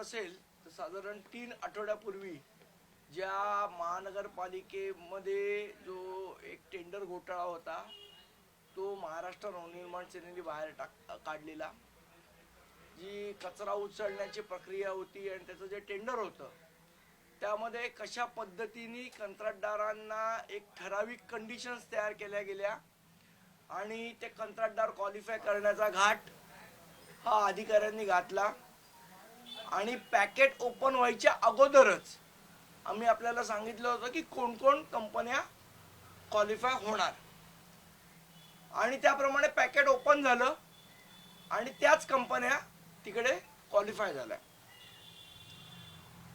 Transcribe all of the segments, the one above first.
असेल तर साधारण 3 आठवड्यापूर्वी ज्या महानगरपालिकेमध्ये जो एक टेंडर घोटाळा होता तो महाराष्ट्र नवनिर्माण सेनेने बाहेर काढलेला, जी कचरा उचलण्याची प्रक्रिया होती आणि त्याचं जे टेंडर होतं त्यामध्ये कशा पद्धतीने कंत्राटदारांना एक ठराविक कंडिशन्स तयार केल्या गेल्या आणि ते कंत्राटदार क्वालिफाय करण्याचा घाट हा अधिकाऱ्यांनी घातला आणि पॅकेट ओपन व्हायच्या अगोदरच आम्ही आपल्याला सांगितलं होतं की कोण कोण कंपन्या क्वालिफाय होणार आणि त्याप्रमाणे पॅकेट ओपन झालं आणि त्याच कंपन्या तिकडे क्वालिफाय झाल्या.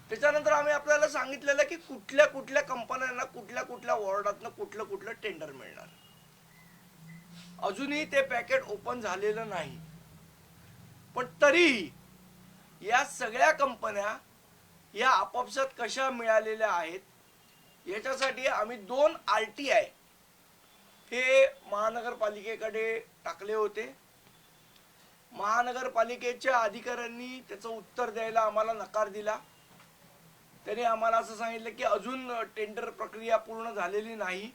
त्याच्यानंतर आम्ही आपल्याला सांगितलेलं की कुठल्या कुठल्या कंपन्यांना कुठल्या कुठल्या वॉर्डातनं कुठलं कुठलं टेंडर मिळणार. अजूनही ते पॅकेट ओपन झालेलं नाही, पण तरीही या सगळ्या कंपन्या या आपापसात कशा मिळालेल्या आहेत याच्यासाठी आम्ही 2 RTI हे महानगरपालिकेकडे टाकले होते. महानगरपालिकेच्या अधिकाऱ्यांनी त्याचं उत्तर द्यायला आम्हाला नकार दिला. त्यांनी आम्हाला असं सांगितलं की अजून टेंडर प्रक्रिया पूर्ण झालेली नाही,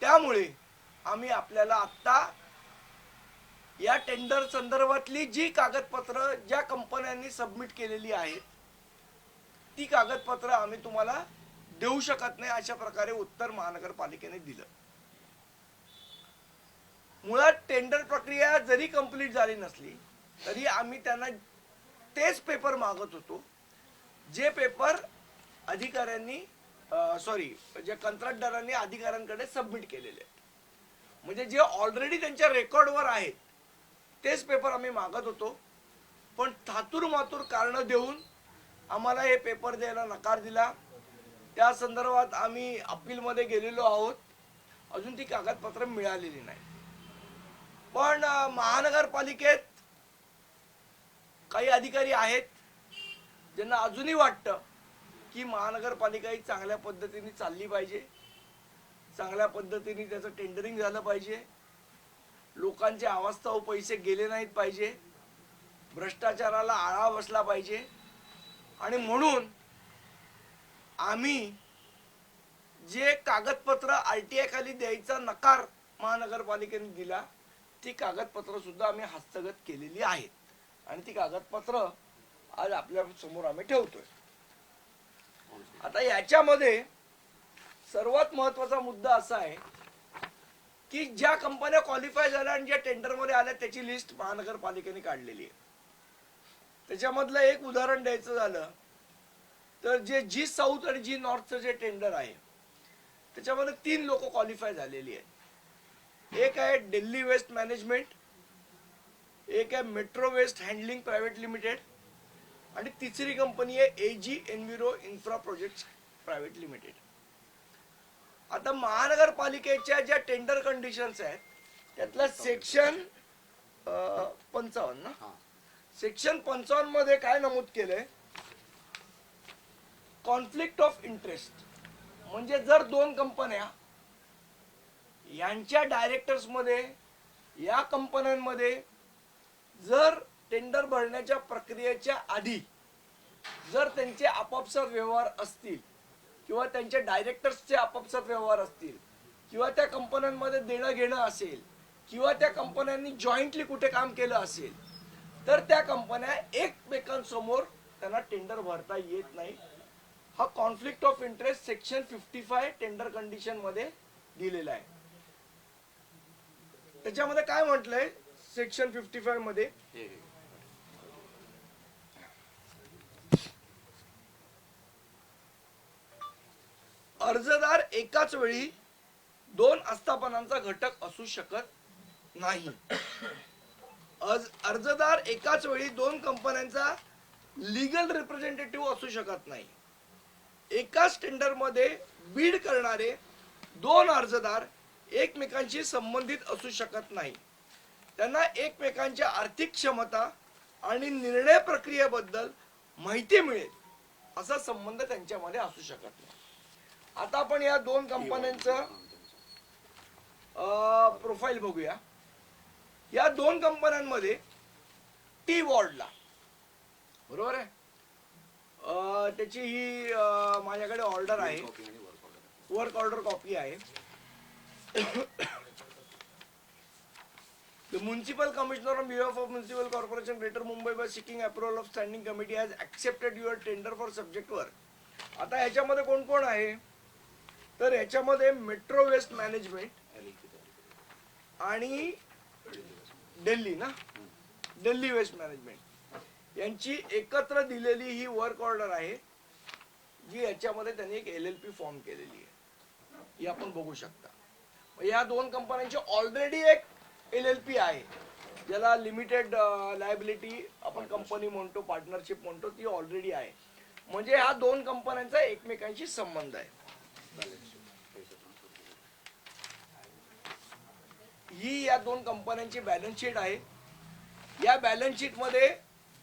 त्यामुळे आम्ही आपल्याला आत्ता या टेंडर संदर्भातली जी कागदपत्र ज्या कंपन्यांनी सबमिट केलेली आहेत ती कागदपत्र आम्ही तुम्हाला देऊ शकत नाही अशा प्रकारे उत्तर महानगरपालिकेने दिलं. मुळात टेंडर प्रक्रिया जरी कंप्लीट झाली नसली तरी आम्ही त्यांना तेच पेपर मागत होतो जे पेपर अधिकाऱ्यांनी जे कंत्राटदारांनी अधिकाऱ्यांकडे सबमिट केलेले आहेत. म्हणजे जे ऑलरेडी त्यांच्या रेकॉर्डवर आहेत तेच पेपर आम्ही मागत होतो, पण थातूर मातूर कारण देऊन आम्हाला हे पेपर द्यायला नकार दिला. त्या संदर्भात आम्ही अपीलमध्ये गेलेलो आहोत, अजून ती कागदपत्र मिळालेली नाही. पण महानगरपालिकेत काही अधिकारी आहेत ज्यांना अजूनही वाटतं की महानगरपालिका ही चांगल्या पद्धतीने चालली पाहिजे, चांगल्या पद्धतीने त्याचं टेंडरिंग झालं पाहिजे, लोकांचे अवास्तव पैसे गेले नाहीत पाहिजे, भ्रष्टाचाराला आळा बसला पाहिजे आणि म्हणून आम्ही जे कागदपत्र RTI खाली द्यायचा नकार महानगरपालिकेने दिला ती कागदपत्र सुद्धा आम्ही हस्तगत केलेली आहेत आणि ती कागदपत्र आज आपल्या समोर आम्ही ठेवतोय. आता याच्यामध्ये सर्वात महत्वाचा मुद्दा असा आहे की ज्या कंपन्या क्वालिफाय झाल्या आणि ज्या टेंडरमध्ये आल्या त्याची लिस्ट महानगरपालिकेने काढलेली आहे. त्याच्यामधलं एक उदाहरण द्यायचं झालं तर जे जी साऊथ आणि जी नॉर्थचं जे टेंडर आहे त्याच्यामध्ये 3 लोक क्वालिफाय झालेली आहेत. एक आहे दिल्ली वेस्ट मॅनेजमेंट, एक आहे metro waste handling private limited आणि तिसरी कंपनी आहे AG enviro infra projects private limited. आता महानगरपालिकेच्या ज्या टेंडर कंडिशन्स आहेत त्यातला सेक्शन 55 सेक्शन 55 मध्ये काय नमूद केलंय, कॉन्फ्लिक्ट ऑफ इंटरेस्ट. म्हणजे जर 2 कंपन्या यांच्या डायरेक्टर्स मध्ये या कंपन्यांमध्ये जर टेंडर भरण्याच्या प्रक्रियेच्या आधी जर त्यांचे आपापसात व्यवहार असतील किंवा त्यांच्या डायरेक्टर्सचे आपापसात व्यवहार असतील किंवा त्या कंपन्यांमध्ये देणं घेणं असेल किंवा त्या कंपन्यांनी जॉईंटली कुठे काम केलं असेल तर त्या कंपन्या एकमेकांसमोर त्यांना टेंडर भरता येत नाही. हा conflict of interest section 55 tender condition मध्ये दिलेला आहे. त्याच्यामध्ये काय म्हटलंय सेक्शन 55 मध्ये, अर्जदार एकाच वेळी 2 आस्थापनांचा घटक असू शकत नाही. अर्जदार एकाच वेळी 2 कंपन्यांचा लीगल रिप्रेझेंटेटिव्ह असू शकत नाही. एकाच टेंडर मध्ये बीड करणारे 2 अर्जदार एकमेकांशी संबंधित असू शकत नाही. त्यांना एकमेकांच्या आर्थिक क्षमता आणि निर्णय प्रक्रियेबद्दल माहिती मिळेल असा संबंध त्यांच्यामध्ये असू शकत नाही. आता आपण या 2 कंपन्यांचं प्रोफाईल बघूया. या 2 कंपन्यांमध्ये टी वॉर्डला, बरोबर आहे, त्याची ही माझ्याकडे ऑर्डर आहे, वर्क ऑर्डर कॉपी आहे. The Municipal Commissioner on behalf of Municipal Corporation Greater Mumbai by seeking approval of Standing Committee has accepted your tender for subject work. आता ह्याच्यामध्ये कोण कोण आहे तर ह्याच्यामध्ये मेट्रो वेस्ट मॅनेजमेंट आणि दिल्ली ना, दिल्ली वेस्ट मॅनेजमेंट यांची एकत्र दिलेली ही वर्क ऑर्डर आहे, जी याच्यामध्ये त्यांनी एक LLP फॉर्म केलेली आहे, ही आपण बघू शकता. या दोन कंपन्यांची ऑलरेडी एक LLP आहे, ज्याला लिमिटेड लायबिलिटी आपण कंपनी म्हणतो, पार्टनरशिप म्हणतो, ती ऑलरेडी आहे. म्हणजे ह्या दोन कंपन्यांचा एकमेकांशी संबंध आहे. ही या दोन कंपन्यांची बॅलन्स शीट आहे. या बॅलन्स शीट मध्ये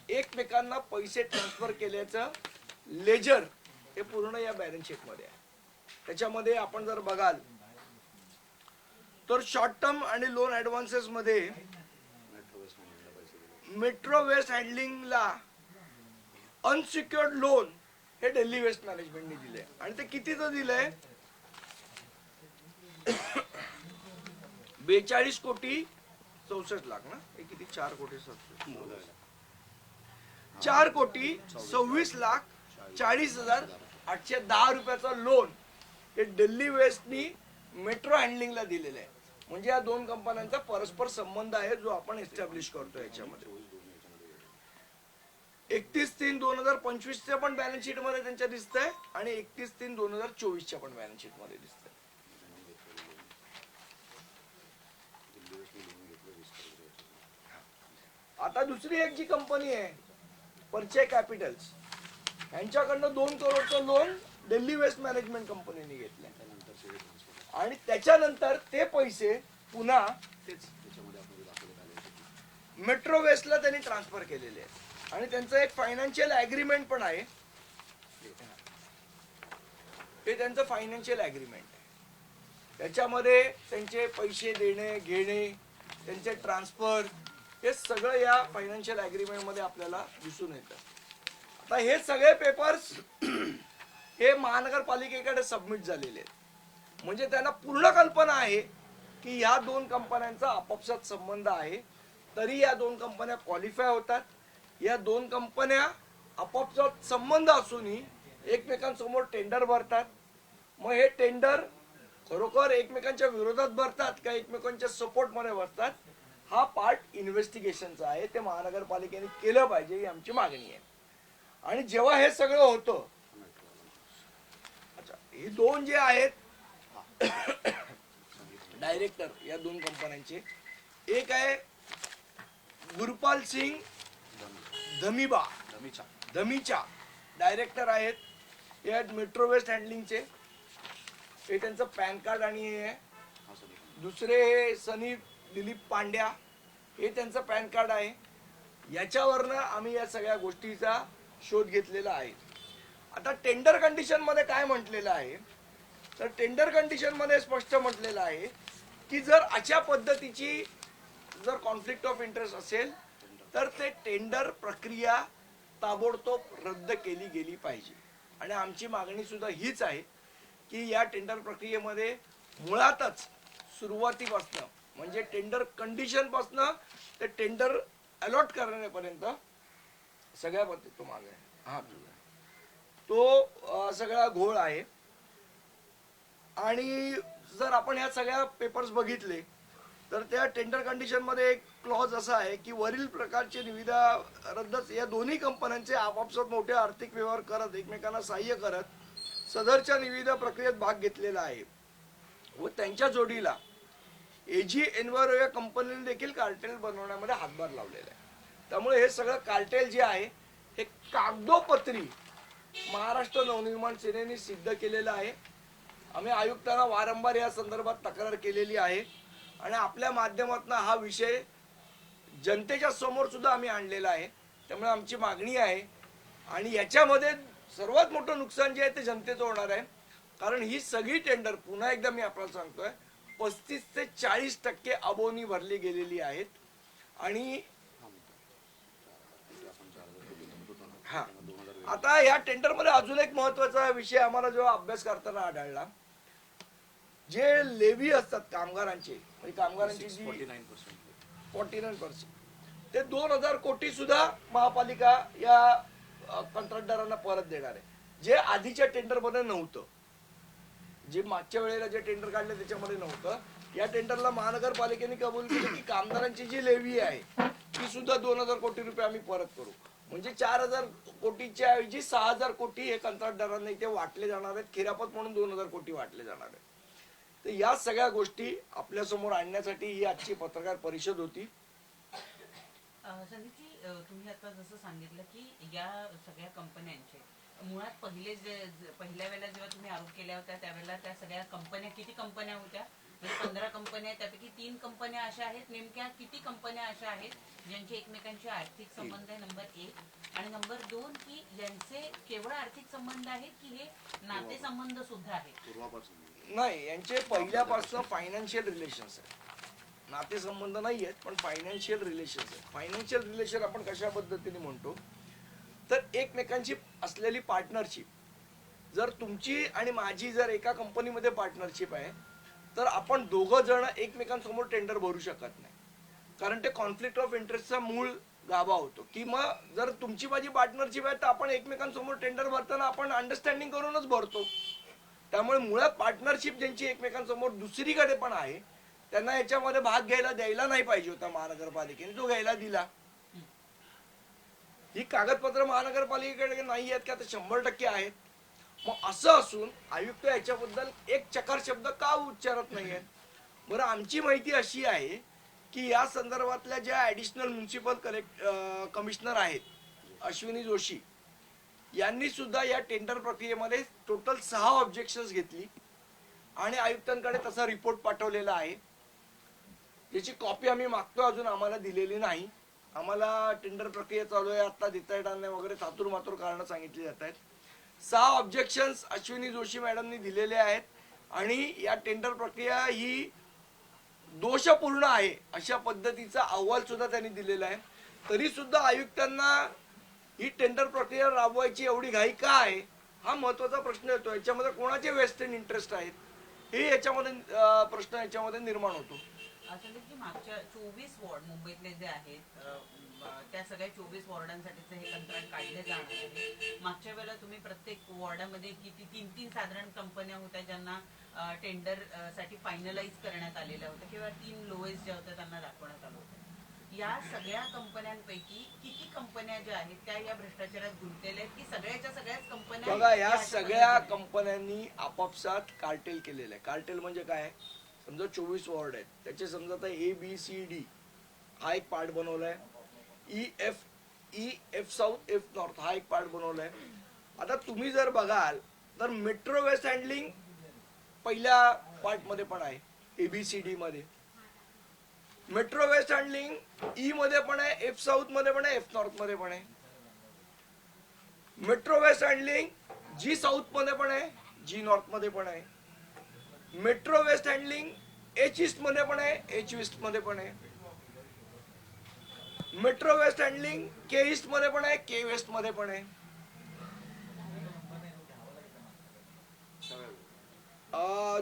एकमेकांना पैसे ट्रान्सफर केल्याचं लेजर हे पूर्ण या बॅलन्स शीट मध्ये आहे. त्याच्यामध्ये आपण जर बघाल तर शॉर्ट टर्म आणि लोन ऍडव्हान्सेस मध्ये मेट्रो वेस्ट हँडलिंगला अनसिक्युअर्ड लोन हे दिल्ली वेस्ट मॅनेजमेंटने दिले आणि ते कितीचं दिलंय 42 कोटी 64 लाख ना, हे किती 4 कोटी 4 कोटी 26 लाख 40,810 रुपयाचा लोन हे दिल्ली वेस्टनी मेट्रो हँडलिंगला दिलेलं आहे. म्हणजे या दोन कंपन्यांचा परस्पर संबंध आहे जो आपण एस्टॅब्लिश करतो. याच्यामध्ये 31/3/2025 च्या पण बॅलन्स शीट मध्ये त्यांच्या दिसतंय आणि 31/3/2024 च्या पण बॅलन्स शीट मध्ये दिसतंय. आता दुसरी एक जी कंपनी आहे परचे कॅपिटल्स, यांच्याकडनं 2 करोडचं लोन दिल्ली वेस्ट मॅनेजमेंट कंपनीने घेतलं आणि त्याच्यानंतर ते पैसे पुन्हा मेट्रो वेस्टला त्यांनी ट्रान्सफर केलेले आहेत आणि त्यांचं एक फायनान्शियल ॲग्रीमेंट पण आहे. हे त्यांचं फायनान्शियल ॲग्रीमेंट आहे. त्याच्यामध्ये त्यांचे पैसे देणे घेणे, त्यांचे ट्रान्सफर, हे सगळं या फायनान्शियल ॲग्रीमेंट मध्ये आपल्याला दिसून येतं. आता हे सगळे पेपर्स हे महानगरपालिकेकडे सबमिट झालेले आहेत. म्हणजे त्यांना पूर्ण कल्पना आहे की या दोन कंपन्यांचा आपापसात संबंध आहे, तरी या दोन कंपन्या क्वालिफाय होतात. या दोन कंपन्या आपापसात संबंध असूनही एकमेकांसमोर टेंडर भरतात. मग हे टेंडर खरोखर एकमेकांच्या विरोधात भरतात का एकमेकांच्या सपोर्ट मध्ये भरतात, हा पार्ट इन्व्हेस्टिगेशनचा आहे. ते महानगरपालिकेने केलं पाहिजे ही आमची मागणी आहे. आणि जेव्हा हे सगळं होतं, अच्छा, हे दोन जे आहेत डायरेक्टर या दोन कंपन्यांचे, एक आहे गुरपाल सिंग धमीचा डायरेक्टर आहेत, हे आहेत मेट्रो वेस्ट हँडलिंगचे, हे त्यांचं पॅन कार्ड आणि हे आहे. दुसरे सनी दिलीप पांड्या, हे त्यांचं पॅन कार्ड आहे. याच्यावरनं आम्ही या सगळ्या गोष्टीचा शोध घेतलेला आहे. आता टेंडर कंडिशन मध्ये काय म्हटलेलं आहे तर टेंडर कंडिशन मध्ये स्पष्ट म्हटलेलं आहे की जर अशा पद्धतीची जर कॉन्फ्लिक्ट ऑफ इंटरेस्ट असेल तर ते टेंडर प्रक्रिया ताबडतोब रद्द केली गेली पाहिजे. आणि आमची मागणी सुद्धा हीच आहे की या टेंडर प्रक्रियेमध्ये मुळातच सुरुवातीपासून म्हणजे टेंडर कंडिशन पासून ते टेंडर अलॉट करण्यापर्यंत सगळ्या पद्धती मागे हा तो सगळा घोळ आहे. आणि जर आपण ह्या सगळ्या पेपर्स बघितले तर त्या टेंडर कंडिशन मध्ये एक क्लॉज असा आहे की वरील प्रकारचे निविदा रद्दच या दोन्ही कंपन्यांचे आपापसात मोठे आर्थिक व्यवहार करत एकमेकांना सहाय्य करत सदरच्या निविदा प्रक्रियेत भाग घेतलेला आहे व त्यांच्या जोडीला एजी एन्व्हायरो या कंपनीने देखील कार्टेल बनवण्यामध्ये हातभार लावलेला आहे. त्यामुळे हे सगळं कार्टेल जे आहे हे कागदोपत्री महाराष्ट्र नवनिर्माण सेनेने सिद्ध केलेलं आहे. आम्ही आयुक्तांना वारंवार या संदर्भात तक्रार केलेली आहे आणि आपल्या माध्यमातून हा विषय जनतेच्या समोर सुद्धा आम्ही आणलेला आहे. त्यामुळे आमची मागणी आहे आणि याच्यामध्ये सर्वात मोठं नुकसान जे आहे ते जनतेचं होणार आहे. कारण ही सगळी टेंडर पुन्हा एकदा मी आपल्याला सांगतोय 35 ते 40% अबोनी भरली गेलेली आहेत. आणि आता या टेंडरमध्ये अजून एक महत्वाचा विषय आम्हाला जेव्हा अभ्यास करताना आढळला, जे लेवी असतात कामगारांचे, म्हणजे कामगारांची जी 49%, ते 2000 कोटी सुद्धा महापालिका या कंत्राटदारांना परत देणार आहे, जे आधीच्या टेंडरमध्ये नव्हतं. जे मागच्या वेळेला जे टेंडर काढले त्याच्यामध्ये नव्हतं. या टेंडरला महानगरपालिकेने कबूल केले की कामगारांची जी लेवी आहे ती सुद्धा 2000 कोटी रुपये आम्ही परत करू. म्हणजे 4000 कोटीच्या ऐवजी 6000 कोटी हे कंत्राटदारांना इथे वाटले जाणार आहेत. खिरापत म्हणून 2000 कोटी वाटले जाणार आहेत. तर या सगळ्या गोष्टी आपल्या समोर आणण्यासाठी ही आजची पत्रकार परिषद होती. संदीपजी, तुम्ही आता जसं सांगितलं की या सगळ्या कंपन्यांचे मुळात पहिल्या वेळेला जेव्हा तुम्ही आरोप केल्या होत्या त्यावेळेला त्या सगळ्या कंपन्या, किती कंपन्या होत्या? म्हणजे 15 कंपन्या, त्यापैकी 3 कंपन्या अशा आहेत. नेमक्या किती कंपन्या अशा आहेत ज्यांचे एकमेकांशी आर्थिक संबंध आहे? नंबर 1. आणि नंबर 2 की यांचे केवळ आर्थिक संबंध आहेत की हे नातेसंबंध सुद्धा आहेत? नाही, यांचे पहिल्यापासून फायनान्शियल रिलेशन्स आहेत. नातेसंबंध नाही आहेत, पण फायनान्शियल रिलेशन्स आहेत. फायनान्शियल रिलेशन आपण कशा पद्धतीने म्हणतो तर एकमेकांची असलेली पार्टनरशिप. जर तुमची आणि माझी जर एका कंपनीमध्ये पार्टनरशिप आहे तर आपण दोघं जण एकमेकांसमोर टेंडर भरू शकत नाही, कारण ते कॉन्फ्लिक्ट ऑफ इंटरेस्टचा मूळ गाभा होतो. की मग जर तुमची माझी पार्टनरशिप आहे तर आपण एकमेकांसमोर टेंडर भरताना आपण अंडरस्टँडिंग करूनच भरतो. त्यामुळे मुळात पार्टनरशिप ज्यांची एकमेकांसमोर दुसरीकडे पण आहे त्यांना याच्यामध्ये भाग द्यायला नाही पाहिजे होता महानगरपालिकेने, जो घ्यायला दिला. ही कागदपत्र महानगरपालिकेकडे नाही आहेत का? तर 100% आहेत. मग असं असून आयुक्त याच्याबद्दल एक चकार शब्द का उच्चारत नाही आहेत? बरं, आमची माहिती अशी आहे की या संदर्भातल्या ज्या ऍडिशनल म्युन्सिपल कमिशनर आहेत अश्विनी जोशी यांनी सुद्धा या टेंडर प्रक्रियेमध्ये टोटल 6 ऑब्जेक्शन्स घेतली आणि आयुक्तांकडे तसा रिपोर्ट पाठवलेला आहे. याची कॉपी आम्ही मागतो, अजून आम्हाला दिलेली नाही. आम्हाला टेंडर प्रक्रिया चालू आहे, आता देता येणार नाही वगैरे थातूर मातूर कारणं सांगितली जात आहेत. 6 ऑब्जेक्शन्स अश्विनी जोशी मॅडमनी दिलेले आहेत आणि या टेंडर प्रक्रिया ही दोषपूर्ण आहे अशा पद्धतीचा अहवाल सुद्धा त्यांनी दिलेला आहे. तरी सुद्धा आयुक्तांना ही टेंडर प्रक्रिया राबवायची एवढी घाई का आहे हा महत्वाचा प्रश्न येतो. याच्यामध्ये कोणाचे वेस्टेड इंटरेस्ट आहेत हे याच्यामध्ये प्रश्न याच्यामध्ये निर्माण होतो. संदीपजी, मागच्या 24 वॉर्ड मुंबईतले जे आहेत त्या सगळ्या 24 वॉर्डांसाठीचे हे कंत्राट काढले जाणार आहे. मागच्या वेळेला तुम्ही प्रत्येक वॉर्डामध्ये किती 3 साधारण कंपन्या होत्या ज्यांना टेंडर साठी फायनलाइज करण्यात आलेल्या होत्या किंवा 3 लोएस्ट ज्या होत्या त्यांना दाखवण्यात आलं होतं. या सगळ्या कंपन्यांपैकी किती कंपन्या ज्या आहेत त्या या भ्रष्टाचारात गुंतलेल्या आहेत की सगळ्याच कंपन्या? बघा, या सगळ्या कंपन्यांनी आपापसात कार्टेल केलेलं आहे. कार्टेल म्हणजे काय? समजा 24 वॉर्ड आहेत, त्याचे समजा आता ABCD हा एक पार्ट बनवलाय, EF साऊथ, F नॉर्थ हा एक पार्ट बनवलाय. आता तुम्ही जर बघाल तर मेट्रो वेस्ट हँडलिंग पहिल्या पार्ट मध्ये पण आहे, ABCD मध्ये. मेट्रो वेस्ट हँडलिंग E मध्ये पण आहे, F साऊथ मध्ये पण आहे, F नॉर्थ मध्ये पण आहे. Metro waste handling G south मध्ये पण आहे, G नॉर्थ मध्ये पण आहे. Metro waste handling H east मध्ये पण आहे, H वेस्ट मध्ये पण आहे. Metro waste handling K east मध्ये पण आहे, K वेस्ट मध्ये पण आहे.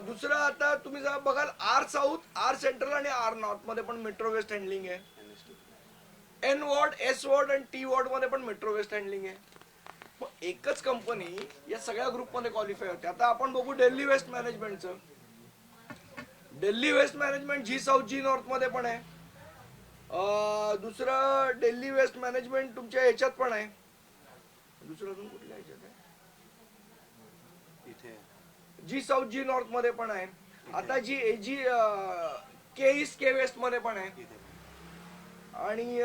दुसरं आता तुम्ही जर बघाल R साऊथ, R सेंट्रल आणि R नॉर्थ मध्ये पण मेट्रो वेस्ट हँडलिंग आहे. N वॉर्ड, S वॉर्ड आणि T वॉर्ड मध्ये पण मेट्रो वेस्ट हँडलिंग आहे. मग एकच कंपनी या सगळ्या ग्रुप मध्ये क्वालिफाय होते. आता आपण बघू दिल्ली वेस्ट मॅनेजमेंटचं. Delhi waste management G south, G north मध्ये पण आहे. दुसरं दिल्ली वेस्ट मॅनेजमेंट तुमच्या ह्याच्यात पण आहे. दुसरं अजून कुठल्या ह्याच्यात आहे? G साऊथ, G नॉर्थ मध्ये पण आहे. आता K ईस्ट, K वेस्ट मध्ये पण आहे. आणि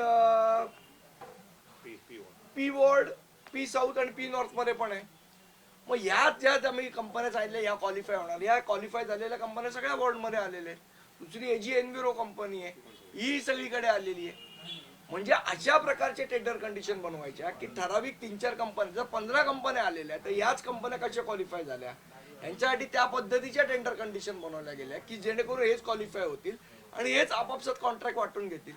P वॉर्ड, P साऊथ आणि P नॉर्थ मध्ये पण आहे. मग ज्यात आम्ही कंपन्या सांगितल्या या क्वालिफाय होणार, या क्वालिफाय झालेल्या कंपन्या सगळ्या वॉर्ड मध्ये आलेल्या आहेत. दुसरी AG एनव्हिरो कंपनी आहे, ही सगळीकडे आलेली आहे. म्हणजे अशा प्रकारचे टेंडर कंडिशन बनवायच्या की ठराविक 3-4 कंपन्या, जर 15 कंपन्या आलेल्या तर याच कंपन्या कशा क्वालिफाय झाल्या यांच्यासाठी त्या पद्धतीच्या टेंडर कंडिशन बनवल्या गेल्या की जेणेकरून हेच क्वालिफाय होतील आणि हेच आपापसात कॉन्ट्रॅक्ट वाटून घेतील.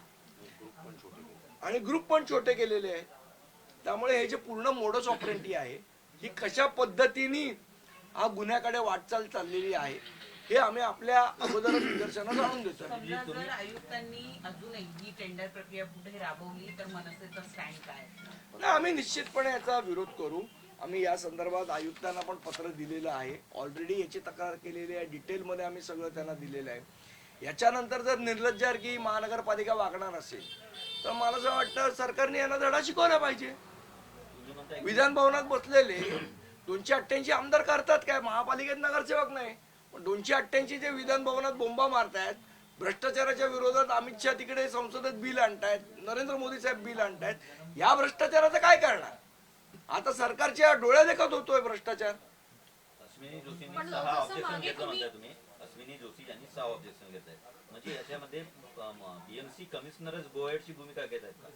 आणि ग्रुप पण छोटे केलेले आहेत. त्यामुळे हे जे पूर्ण मोडस ऑपरेंटी आहे, ही कशा पद्धतीने हा गुन्ह्याकडे वाटचाल चाललेली आहे, हे आम्ही आपल्या अगोदरच निदर्शनास आणून देतोय. समजा जर आयुक्तांनी अजूनही ही टेंडर प्रक्रिया पुढे राबवली तर मनसेचा स्टँड काय? नाही, आम्ही निश्चितपणे याचा विरोध करू. आम्ही या संदर्भात आयुक्तांना पण पत्र दिलेलं आहे. ऑलरेडी याची तक्रार केलेली आहे. डिटेलमध्ये आम्ही सगळं त्यांना दिलेलं आहे. याच्यानंतर जर निर्लज्जार्गी महानगरपालिका वागणार असेल तर मला असं वाटतं सरकारने यांना धडा शिकवला पाहिजे. विधान भवनात बसलेले 288 आमदार करतात काय? महापालिकेत नगरसेवक नाही, पण 288 जे विधान भवनात बोंबा मारतायत, भ्रष्टाचाराच्या विरोधात अमित शहा तिकडे संसदेत बिल आणतायत, नरेंद्र मोदी साहेब बिल आणतायत, या भ्रष्टाचाराचं काय करणार? आता सरकारच्या डोळ्या देखत होतोय भ्रष्टाचार. अश्विनी जोशींनी 6 ऑब्जेक्शन घेतलं म्हणताय तुम्ही. अश्विनी जोशी यांनी 6 ऑब्जेक्शन घेतलंय, म्हणजे याच्यामध्ये बीएमसी कमिशनरच गोएडची भूमिका घेत आहेत का?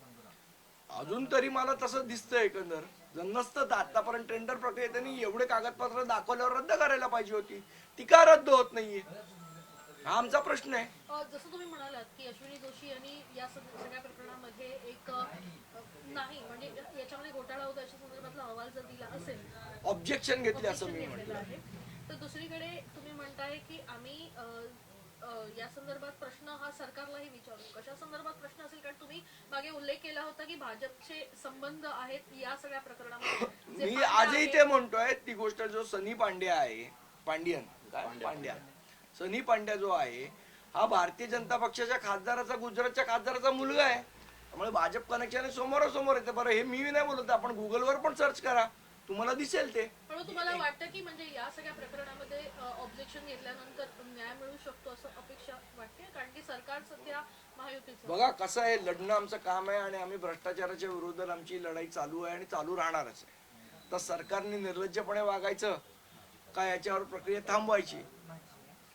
अजून तरी मला तसं दिसतंय. एकंदर जर नसतं तर आतापर्यंत टेंडर प्रक्रियेत त्यांनी एवढे कागदपत्र दाखवल्यावर रद्द करायला पाहिजे होती. ती का रद्द होत नाहीये, हा आमचा प्रश्न आहे. जसं तुम्ही म्हणालात की अश्विनी जोशी यांनी या सगळ्या प्रकरणामध्ये एक नाही म्हणजे याच्यामध्ये घोटाळा होता अशा संदर्भातला अहवाल जर दिला असेल, ऑब्जेक्शन घेतले असं मी घेतलेलं म्हटलं. आहे, तर दुसरीकडे तुम्ही म्हणताय की आम्ही या संदर्भात प्रश्न हा सरकारलाही विचारू. कशा संदर्भात प्रश्न असेल? कारण तुम्ही मागे उल्लेख केला होता की भाजपचे संबंध आहेत या सगळ्या प्रकरणामध्ये. मी आजही ते म्हणतोय ती गोष्ट. जो सनी पांड्या आहे, पांड्या सनी पांड्या जो आहे, हा भारतीय जनता पक्षाच्या खासदाराचा, गुजरातच्या खासदाराचा मुलगा आहे. त्यामुळे भाजप कनेक्शन समोरासमोर येते. बरं, हे मी नाही बोलत, आपण गुगलवर पण सर्च करा, तुम्हाला दिसेल ते. पण तुम्हाला वाटतं की म्हणजे या सगळ्या प्रकरणामध्ये ऑब्जेक्शन घेतल्यानंतर न्याय मिळू शकतो असं अपेक्षा वाटते? कारण की सरकार सध्या महायुतीचं. बघा कसं आहे, लढणं आमचं काम आहे आणि आम्ही भ्रष्टाचाराच्या विरोधात आमची लढाई चालू आहे आणि चालू राहणारच आहे. तर सरकारने निर्लज्जपणे वागायचं का याच्यावर प्रक्रिया थांबवायची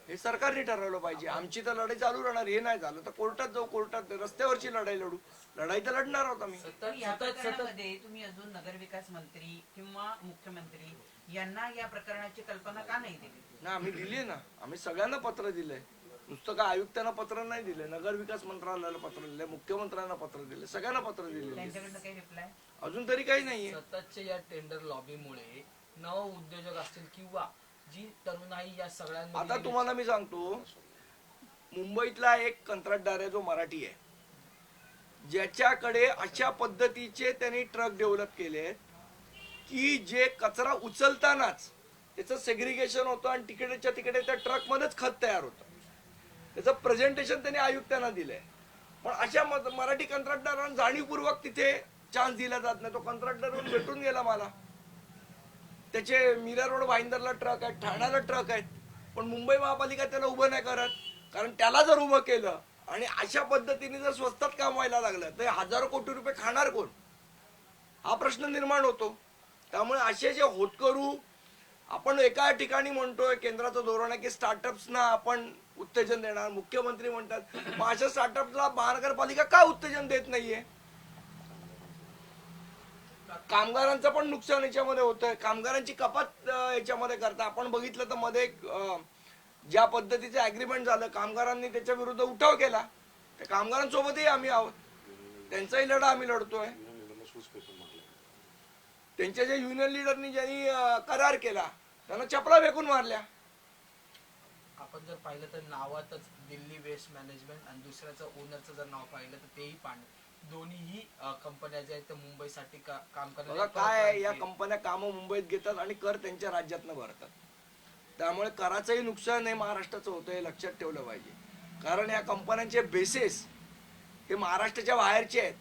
हे सरकारने ठरवलं पाहिजे. आमची तर लढाई चालू राहणार. हे नाही झालं तर कोर्टात जाऊ, कोर्टात रस्त्यावरची लढाई लढू. लढाई तर लढणार आहोत आम्ही. या प्रकरणामध्ये तुम्ही अजून नगरविकास मंत्री किंवा मुख्यमंत्री यांना या प्रकरणाची कल्पना का नाही दिली? ना आम्ही दिली ना, आम्ही सगळ्यांना पत्र दिलंय. नुसतं का आयुक्तांना पत्र नाही दिले, नगर विकास मंत्रालयाला पत्र दिले, मुख्यमंत्र्यांना पत्र दिले, सगळ्यांना पत्र दिले. त्यांच्याकडनं काही रिप्लाय? अजून तरी काही नाहीये. सततच्या या टेंडर लॉबीमुळे नव उद्योजक असतील किंवा जी तरुणाई या सगळ्यांमध्ये. आता तुम्हाला मी सांगतो, मुंबईतला एक कंत्राटदार आहे जो मराठी आहे, ज्याच्याकडे अशा पद्धतीचे त्यांनी ट्रक डेव्हलप केले की जे कचरा उचलतानाच त्याचं सेग्रिगेशन होतं आणि तिकडेच्या तिकडे त्या ट्रक मध्येच खत तयार होतं. त्याचं प्रेझेंटेशन त्यांनी आयुक्तांना दिलंय. पण अशा मराठी कंत्राटदारांना जाणीवपूर्वक तिथे चान्स दिला जात नाही. तो कंत्राटदार भेटून गेला मला. त्याचे मीरा रोड भाईंदरला ट्रक आहेत, ठाण्याला ट्रक आहेत, पण मुंबई महापालिका त्याला उभं नाही करत. कारण त्याला जर उभं केलं आणि अशा पद्धतीने जर स्वस्तात काम व्हायला लागलं तर हजारो कोटी रुपये खाणार कोण, हा प्रश्न निर्माण होतो. त्यामुळे असे जे होतकरू, आपण एका ठिकाणी म्हणतोय केंद्राचं धोरण आहे की स्टार्टअप्सना आपण उत्तेजन देणार, मुख्यमंत्री म्हणतात, मग अशा स्टार्टअपला महानगरपालिका का उत्तेजन देत नाहीये? कामगारांचं पण नुकसान याच्यामध्ये होतंय. कामगारांची कपात याच्यामध्ये करता. आपण बघितलं तर मध्ये ज्या पद्धतीचं अग्रीमेंट झालं, कामगारांनी त्याच्या विरुद्ध उठाव केला. त्या कामगारांसोबतही आम्ही आहोत, त्यांचाही लढा आम्ही लढतोय. त्यांच्या ज्या युनियन लिडरनी ज्यांनी करार केला त्यांना चपला फेकून मारल्या. आपण जर पाहिलं तर नावातच दिल्ली वेस्ट मॅनेजमेंट आणि दुसऱ्याचं ओनरचं जर नाव पाहिलं तर तेही पाणी. दोन्हीही कंपन्या ज्या आहेत त्या मुंबईसाठी काम बघा करतात. काय आहे, या कंपन्या कामं मुंबईत घेतात आणि कर त्यांच्या राज्यातनं भरतात. त्यामुळे कराचंही नुकसान हे महाराष्ट्राचं होतं, हे लक्षात ठेवलं पाहिजे. कारण या कंपन्यांचे बेसेस हे महाराष्ट्राच्या बाहेरचे आहेत.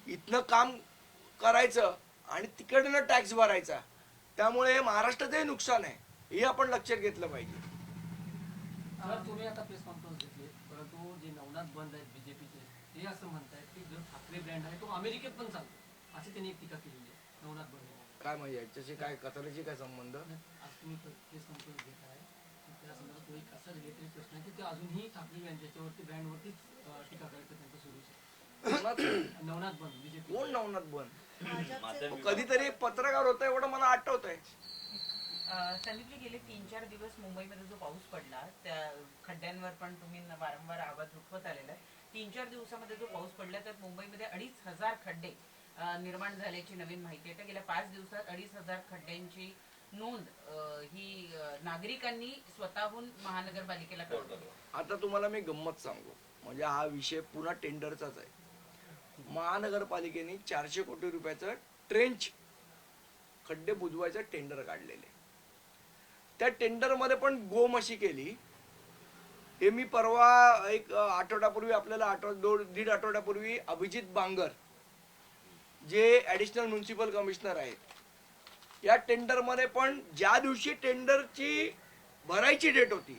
इथनं काम करायचं आणि तिकडनं टॅक्स भरायचा, त्यामुळे हे महाराष्ट्राचंही नुकसान आहे, हे आपण लक्षात घेतलं पाहिजे. तुम्ही आता प्रेस कॉन्फरन्स घेतली, परंतु जे नवनाथ बंद आहेत बीजेपीचे ते असं म्हणतायत की जो ठाकरे ब्रँड आहे तो अमेरिकेत पण चालतो, अशी त्यांनी एक टीका केलेली आहे नवनाथ बंद. काय म्हणजे याच्याशी काय कचऱ्याची काय संबंध? आज तुम्ही प्रेस कॉन्फरन्स घेत आहे, त्या संदर्भात तो एक असा रिलेटेड प्रश्न आहे की ते अजूनही ठाकरे ब्रँड ज्याच्यावरती ब्रँडवरतीच टीका करायचं त्यांचं सुरू आहे. नवनाथ बंद बीजेपी. कोण नवनाथ बंद? कधीतरी एक पत्रकार होता एवढं मला आठवत आहे. संदीपजी, गेले 3-4 दिवस मुंबईमध्ये जो पाऊस पडला त्या खड्ड्यांवर पण तुम्ही वारंवार आवाज उठवत आलेला आहे. 3-4 दिवसामध्ये जो पाऊस पडला तर मुंबईमध्ये 2500 खड्डे निर्माण झाल्याची नवीन माहिती आहे. गेल्या 5 दिवसात 2,500 खड्ड्यांची नोंद ही नागरिकांनी स्वतःहून महानगरपालिकेला कळवली. आता तुम्हाला मी गंमत सांगू, म्हणजे हा विषय पुन्हा टेंडरचाच आहे. महानगरपालिकेने 400 कोटी रुपयाचं ट्रेंच खड्डे बुजवायचं टेंडर काढलेले. त्या टेंडरमध्ये पण गोमशी केली. हे मी परवा एक आठवड्यापूर्वी आपल्याला दीड आठवड्यापूर्वी अभिजित बांगर जे ऍडिशनल म्युन्सिपल कमिशनर आहेत, या टेंडरमध्ये पण ज्या दिवशी टेंडरची भरायची डेट होती,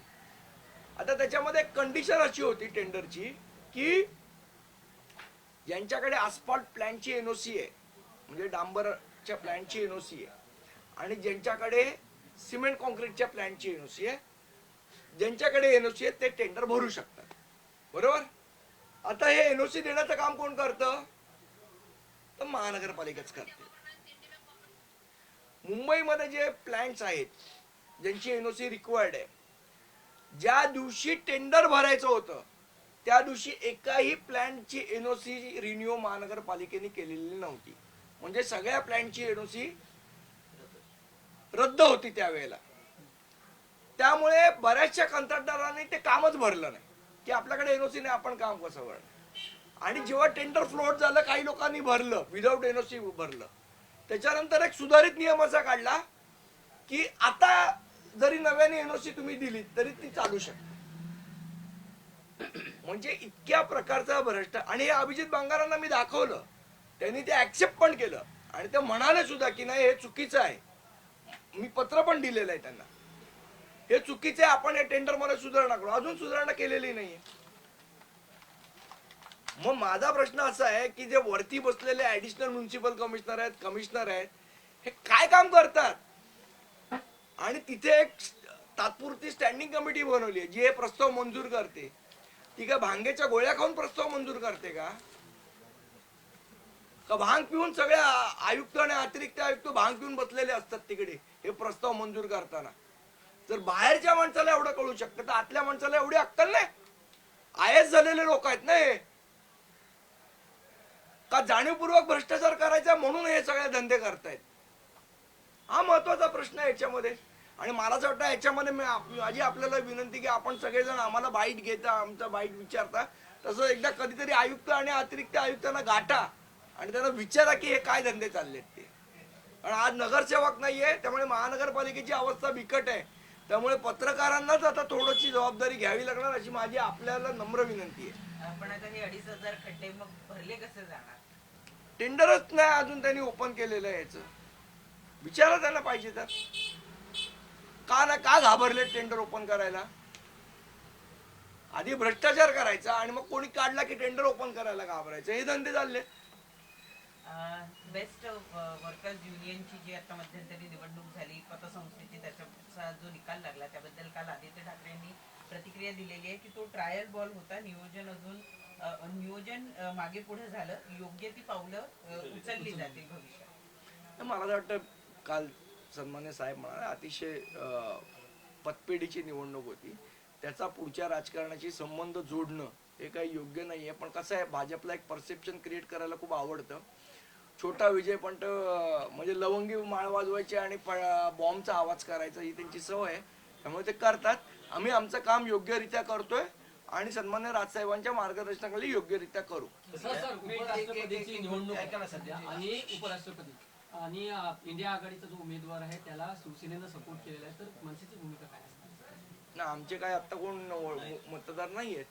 आता त्याच्यामध्ये कंडिशन अशी होती टेंडरची की ज्यांच्याकडे आस्फॉल्ट प्लॅनची एनओसी आहे, म्हणजे डांबरच्या प्लॅनची एनओसी आहे, आणि ज्यांच्याकडे सिमेंट कॉन्क्रीटच्या प्लॅनची एनओसी आहे, ज्यांच्याकडे एनओसी आहे ते टेंडर भरू शकतात. बरोबर. आता हे एनओसी देण्याचं काम कोण करतं? तर महानगरपालिकाच करते. मुंबईमध्ये जे प्लॅन्स आहेत ज्यांची एनओसी रिक्वायर्ड आहे, ज्या दिवशी टेंडर भरायचं होतं त्या दिवशी एकाही प्लॅनची एनओसी रिन्यू महानगरपालिकेने केलेली नव्हती. म्हणजे सगळ्या प्लॅनची एनओसी रद्द होती त्यावेळेला. त्यामुळे बऱ्याचशा कंत्राटदारांनी ते कामच भरलं नाही की आपल्याकडे एनओसी नाही, आपण काम कसं भरणार. आणि जेव्हा टेंडर फ्लोट झालं, काही लोकांनी भरलं, विदाऊट एनओसी भरलं. त्याच्यानंतर एक सुधारित नियम असा काढला की आता जरी नव्याने एनओसी तुम्ही दिली तरी ती चालू शकते. म्हणजे इतक्या प्रकारचा भ्रष्ट. आणि हे अभिजित बांगारांना मी दाखवलं, त्यांनी ते ऍक्सेप्ट पण केलं आणि ते म्हणाले सुद्धा की नाही हे चुकीचं आहे. मी पत्र पण दिलेलं आहे त्यांना, हे चुकीचं आहे, आपण हे टेंडर मध्ये सुधारणा करू. अजून सुधारणा केलेली नाहीये. मग माझा प्रश्न असा आहे की जे वरती बसलेले ऍडिशनल म्युन्सिपल कमिशनर आहेत, हे काय काम करतात? आणि तिथे एक तात्पुरती स्टँडिंग कमिटी बनवली आहे जी हे प्रस्ताव मंजूर करते. ती काय भांगेच्या गोळ्या खाऊन प्रस्ताव मंजूर करते का? भांग पिऊन सगळे आयुक्त आणि अतिरिक्त आयुक्त भांग पिऊन बसलेले असतात तिकडे हे प्रस्ताव मंजूर करताना? जर बाहेरच्या माणसाला एवढं कळू शकतं तर आतल्या माणसाला एवढी अक्कल नाही? आयएस झालेले लोक आहेत ना हे. का जाणीवपूर्वक भ्रष्टाचार करायचा म्हणून हे सगळे धंदे करतायत? हा महत्वाचा प्रश्न आहे याच्यामध्ये. आणि मला असं वाटतं याच्यामध्ये माझी आपल्याला विनंती की आपण सगळेजण आम्हाला बाईट घेता, आमचा बाईट विचारता, तसं एकदा कधीतरी आयुक्त आणि अतिरिक्त आयुक्तांना गाठा आणि त्यांना विचारा की हे काय धंदे चाललेत ते. कारण आज नगरसेवक नाहीये, त्यामुळे महानगरपालिकेची अवस्था बिकट आहे. त्यामुळे पत्रकारांनाच आता थोडीशी जबाबदारी घ्यावी लागणार अशी माझी आपल्याला नम्र विनंती आहे. पण आता हे 2,500 खड्डे मग भरले कसे जाणार? टेंडरच नाही अजून त्यांनी ओपन केलेलं आहे. याचं विचारा त्यांना पाहिजे तर. का घाबरले टेंडर ओपन करायला? आधी भ्रष्टाचार करायचा आणि मग कोणी काढला की टेंडर ओपन करायला घाबरायचं. हे धंदे चालले. बेस्ट वर्कर्स युनियनची जी आता मध्यंतरी निवडणूक झाली पतसंस्थेची, त्याचा जो निकाल लागला त्याबद्दल काल आदित्य ठाकरे यांनी प्रतिक्रिया दिलेली आहे की तो ट्रायल बॉल होता. नियोजन मागे पुढे झालं, योग्य ती पावलं उचलली जातील भविष्यात. मला असं वाटतं काल सन्मान्य साहेब म्हणाले अतिशय पतपेढीची निवडणूक होती, त्याचा पुढच्या राजकारणाशी संबंध जोडणं हे काही योग्य नाहीये. पण कसं आहे, भाजपला एक परसेप्शन क्रिएट करायला खूप आवडतं. छोटा विजय पण म्हणजे लवंगी माळ वाजवायची आणि बॉम्बचा आवाज करायचा ही त्यांची सवय आहे. त्यामुळे ते करतात. आम्ही आमचं काम योग्यरित्या करतोय आणि सन्मान्य राजसाहेबांच्या मार्गदर्शनाखाली योग्यरित्या करू. सर उपराष्ट्रपतीची निवडणूक आहे सध्या आणि उपराष्ट्रपती आणि इंडिया आघाडीचा जो उमेदवार आहे त्याला शिवसेनेनं सपोर्ट केलेला आहे, तर मनसेची भूमिका काय असणार? ना आमचे काय आता कोण मतदार नाही आहेत.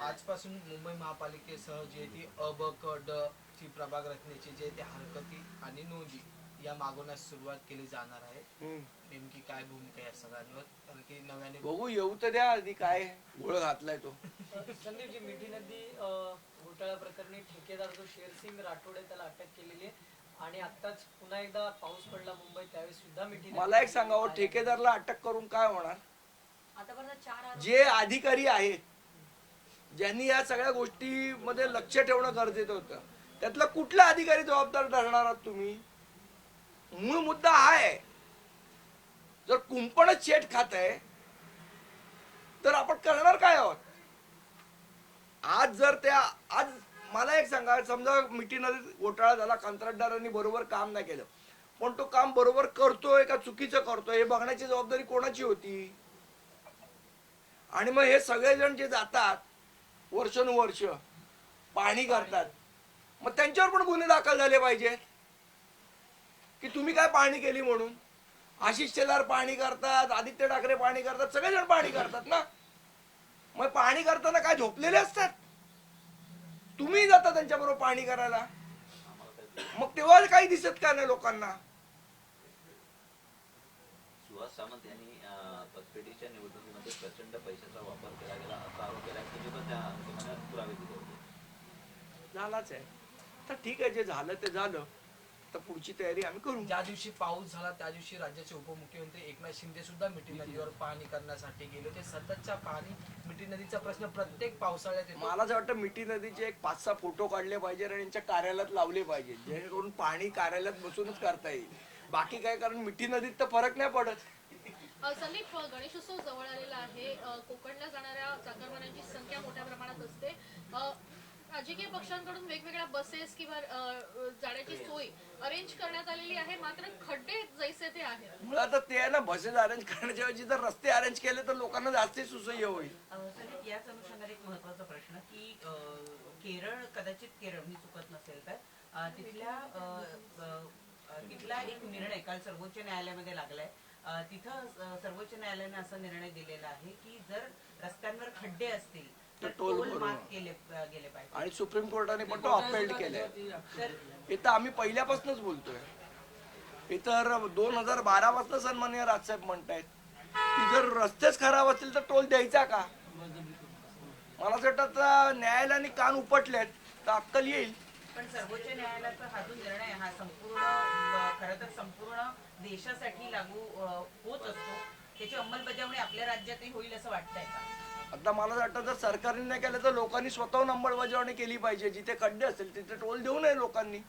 आजपासून मुंबई महापालिकेसह जे ती अ ब क ड ची प्रभाग रचनेची जे ते हरकती आणि नोंदी या मागवण्यास सुरुवात केली जाणार आहे. नेमकी काय भूमिका या सगळ्यांवर? कारण की नव्याने बघू, येऊ तर द्या आधी. काय गोळ घातलाय तो. संदीपजी, मिठी नदी घोटाळा प्रकरणी ठेकेदार जो शेरसिंग राठोड आहे त्याला अटक केलेली आहे आणि आताच पुन्हा एकदा पाऊस पडला मुंबईत, त्यावेळेस सुद्धा मिठी नदी. मला एक सांगावं, ठेकेदारला अटक करून काय होणार? आतापर्यंत 4 आरोप जे अधिकारी आहेत ज्यांनी या सगळ्या गोष्टीमध्ये लक्ष ठेवणं गरजेचं होतं, त्यातला कुठला अधिकारी जबाबदार ठरणार आहात तुम्ही? मूळ मुद्दा हा आहे. जर कुंपणच शेट खात आहे तर आपण करणार काय आहोत? आज मला एक सांगा, समजा मिठी नदीत घोटाळा झाला, कंत्राटदारांनी बरोबर काम नाही केलं, पण तो काम बरोबर करतोय का चुकीचं करतोय हे बघण्याची जबाबदारी कोणाची होती? आणि मग हे सगळेजण जे जातात वर्षानुवर्ष पाहणी करतात, मग त्यांच्यावर पण गुन्हे दाखल झाले पाहिजेत की तुम्ही काय पाहणी केली म्हणून. आशिष शेलार पाहणी करतात, आदित्य ठाकरे पाहणी करतात, सगळेजण पाहणी करतात ना. मग पाहणी करताना काय झोपलेले असतात? तुम्ही जाता त्यांच्याबरोबर पाहणी करायला, मग तेव्हा काही दिसत का नाही लोकांना? सुहास सामंत यांनी पतपेढीच्या निवडणुकीमध्ये प्रचंड पैशाचा वापर केला गेला असा आरोप केला, तुम्ही पण त्या अनुषंगाने पुरावे दिले होते. झालाच आहे. तर ठीक आहे, जे झालं ते झालं, तर पुढची तयारी आम्ही करू. ज्या दिवशी पाऊस झाला त्या दिवशी राज्याचे उपमुख्यमंत्री एकनाथ शिंदे सुद्धा मिठी नदीवर पाहणी करण्यासाठी गेले होते. सततच्या पाहणी मिठी नदीचा प्रश्न प्रत्येक पावसाळ्यात येतो. मला असं वाटतं मिठी नदीचे एक 5-6 फोटो काढले पाहिजे आणि यांच्या कार्यालयात लावले पाहिजे, जेणेकरून पाणी कार्यालयात बसूनच करता येईल. बाकी काय, कारण मिठी नदीत तर फरक नाही पडत. संदीप, गणेशोत्सव जवळ आलेला आहे. कोकणला जाणाऱ्या चाकरमान्यांची संख्या मोठ्या प्रमाणात असते. राजकीय पक्षांकडून वेगवेगळ्या बसेस किंवा जाण्याची सोय अरेंज करण्यात आलेली आहे, मात्र खड्डे जैसे ते आहेत. मुळात आता ते आहे ना, बसेस अरेंज करण्याच्या ऐवजी जर रस्ते अरेंज केले तर लोकांना जास्त सुसह्य होईल. संदीप, याच अनुषंगाने एक महत्वाचा प्रश्न की केरळ, कदाचित केरळ मी चुकत नसेल तर तिथला एक निर्णय काल सर्वोच्च न्यायालयामध्ये लागलाय. तिथं सर्वोच्च न्यायालयाने असा निर्णय दिलेला आहे की जर रस्त्यांवर खड्डे असतील तर टोल माफ केले गेले पाहिजे. आणि सुप्रीम कोर्टाने पण तो अपील केलाय. तर हे तर आम्ही पहिल्यापासूनच बोलतोय. हे तर 2012 पासून सन्माननीय राजसाहेब म्हणतायत की जर रस्तेच खराब असतील तर टोल द्यायचा का? मला असं वाटतं न्यायालयाने कान उपटलेत तर अक्कल येईल. पण सर्वोच्च न्यायालयाचा हा जो निर्णय हा संपूर्ण खरं तर संपूर्ण देशासाठी लागू होत असतो, त्याची अंमलबजावणी आपल्या राज्यातही होईल असं वाटतंय का? आता मला असं वाटतं जर सरकारने नाही केलं तर लोकांनी स्वतःहून अंमलबजावणी केली पाहिजे. जिथे खड्डे असेल तिथे टोल देऊ नये लोकांनी.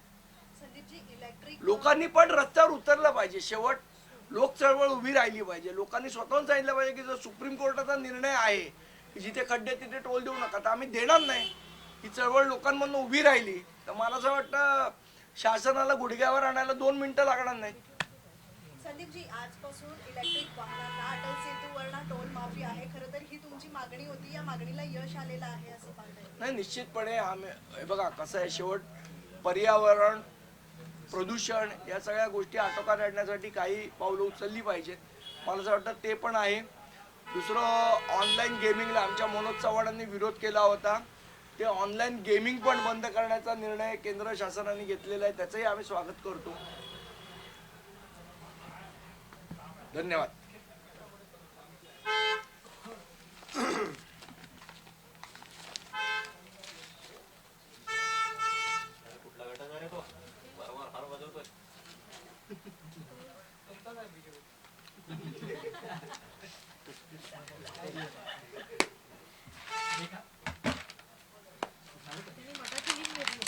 लोकांनी पण रस्त्यावर उतरलं पाहिजे. शेवट लोक चळवळ उभी राहिली पाहिजे. लोकांनी स्वतःहून सांगितलं पाहिजे की जर सुप्रीम कोर्टाचा निर्णय आहे की जिथे खड्डे तिथे टोल देऊ नका, तर आम्ही देणार नाही. ही चळवळ लोकांमधून उभी राहिली तर मला असं वाटतं शासनाला गुडघ्यावर आणायला 2 मिनिटं लागणार नाहीत. संदीपजी, आजपासून इलेक्ट्रिक वाहनांना अटल सेतूवरना टोल माफी आहे. खरं तर ही तुमची मागणी होती, या मागणीला यश आलेलं आहे असं पाहताय? नाही, निश्चितपणे आम्ही हे बघा कसं आहे, शेवट पर्यावरण, प्रदूषण या सगळ्या गोष्टी आटोक्यात आणण्यासाठी काही पावलं उचलली पाहिजेत. मला असं वाटतं ते पण आहे. दुसरं, ऑनलाईन गेमिंगला आमच्या मनोज चव्हाणांनी विरोध केला होता. ते ऑनलाईन गेमिंग पण बंद करण्याचा निर्णय केंद्र शासनाने घेतलेला आहे, त्याचंही आम्ही स्वागत करतो. धन्यवाद. कुठला गटाचा रे तो? वारंवार हार वाजवतोय. त्यांनी मठाची लिंक घेतली.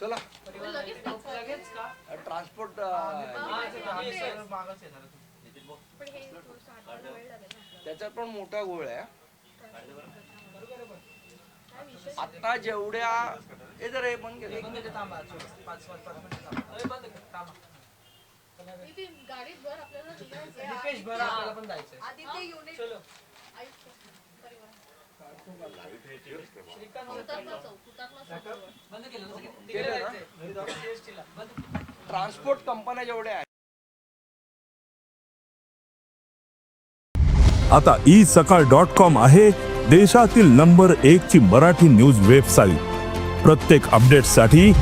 चला, लगेच का? ट्रान्सपोर्ट मागच येणार. नितीन भाऊ, पण हे थोडंसं आठवडा वेळ लागेल ना. त्याच्यात पण मोठा गोळ आहे. काय विषय? आता जेवढ्या हे जर हे बंद एक केलं मिनिट थांबा, 5 मिनिट थांबा. बंद कर, थांबा. नितीन, गाडीत भर, आपल्याला निघायचंय. निकेश भर, आपल्याला पण जायचंय. आदित्य युनिट चलो. आयुष्य, परिवार. श्रीकांत हुतात्मा चौक, हुतात्मा चौक. बंद केलं ना सगळं? तिकडे केलं ना? जायचंय. CST ला. ट्रान्सपोर्ट कंपन्या जेवढ्या आहेत आता isakal.com आहे देशातील नंबर 1 ची मराठी न्यूज वेबसाईट. प्रत्येक अपडेटसाठी